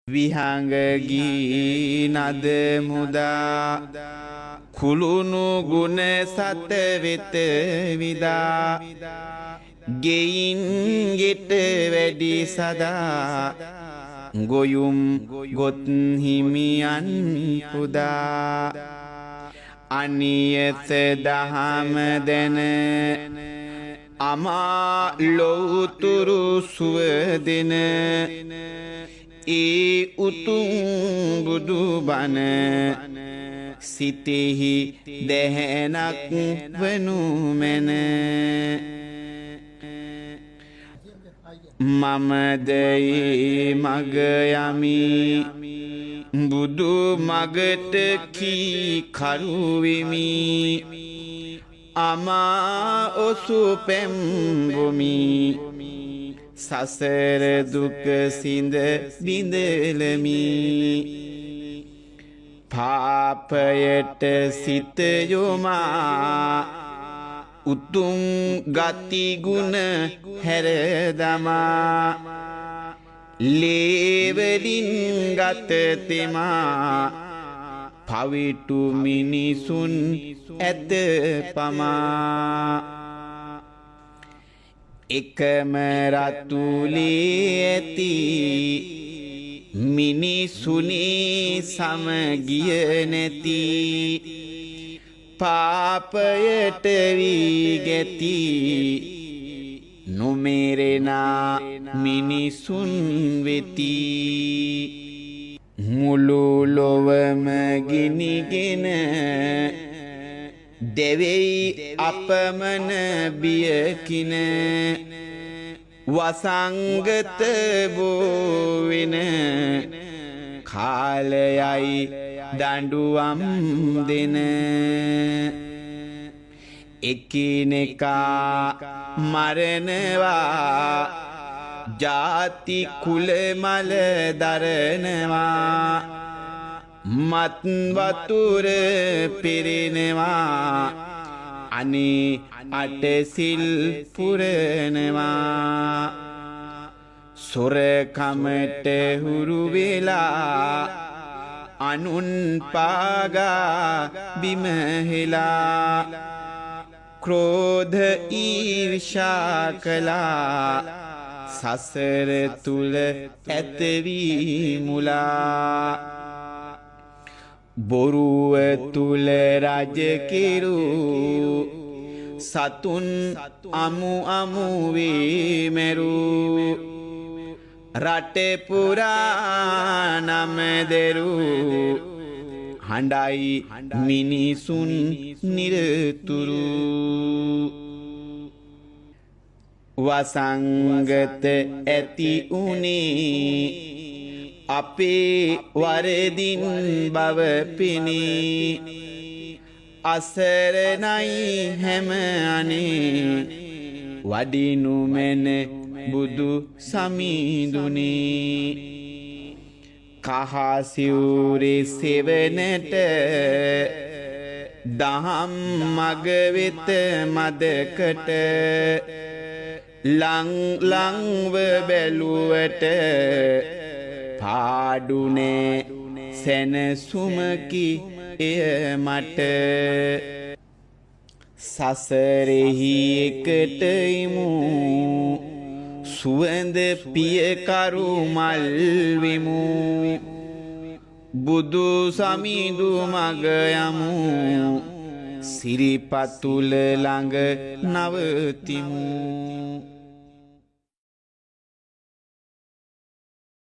විහංගගී නද මුදා කුළුණු ගුණ සත වෙත විදා ගෙයින් ගෙට වැඩි සදා ගොයුම් ගොත් හිමියන් පුදා අනියත දහම දැන අමා ලොවුතුරු සුවදෙන ඒ උතුම් බුදු බණ සිතෙහි දැහැනක් වනු මැන මමදයි මග යමි බුදු මගට කී කරුවෙමි අමා ඔසු පෙම්බුමි සසර දුක සිඳ බිඳලමි පාපයට සිත යොමා උතුම් ගති ගුණ හැර දමා ලේවලින් ගත තෙමා පවිටු මිනිසුන් ඇත පමා එකම රතුලේ ඇති මිනිසුනි සමගිය නැති පාපයට වී ගැති නොමෙරෙනා මිනිසුන් වෙති මුළු ලොවම ගිනිගෙන දෙවෙයි අපමණ බියකින වසංගත බෝවෙන කාලයයි දඬුවම් දෙන එකිනෙකා මරණවා ජාති කුල මල දරනවා මත් වතුර පිරෙනවා අනේ අටසිල් පුරනවා සොරකමට හුරු වෙලා අනුන් පාගා බිමහෙලා ක්‍රෝධ ඊර්ෂා කළා සසර තුල ඇතවී මුලා බොරුව තුල රජ කෙරු සතුන් අමු අමු වේ මෙරු රටේ පුරා නම දෙරු හඬයි මිනිසුන් නිරතුරු වසංගත ඇති උනේ අපේ වරදින් බව පිණි අසරණයි හැම අනේ වඩිනු මෙන බුදු සමිඳුනි කහසිවුරේ සෙවණට දහම් මග වෙත මදකට ලං ලංව බැලුවට පාඩුනේ සැනසුමකි එය මට සසරෙහි එකට ඉමු සුවඳ පියකරු මල් වෙමු බුදු සමිඳු මග යමු සිරිපතුල ළඟ නවතිමු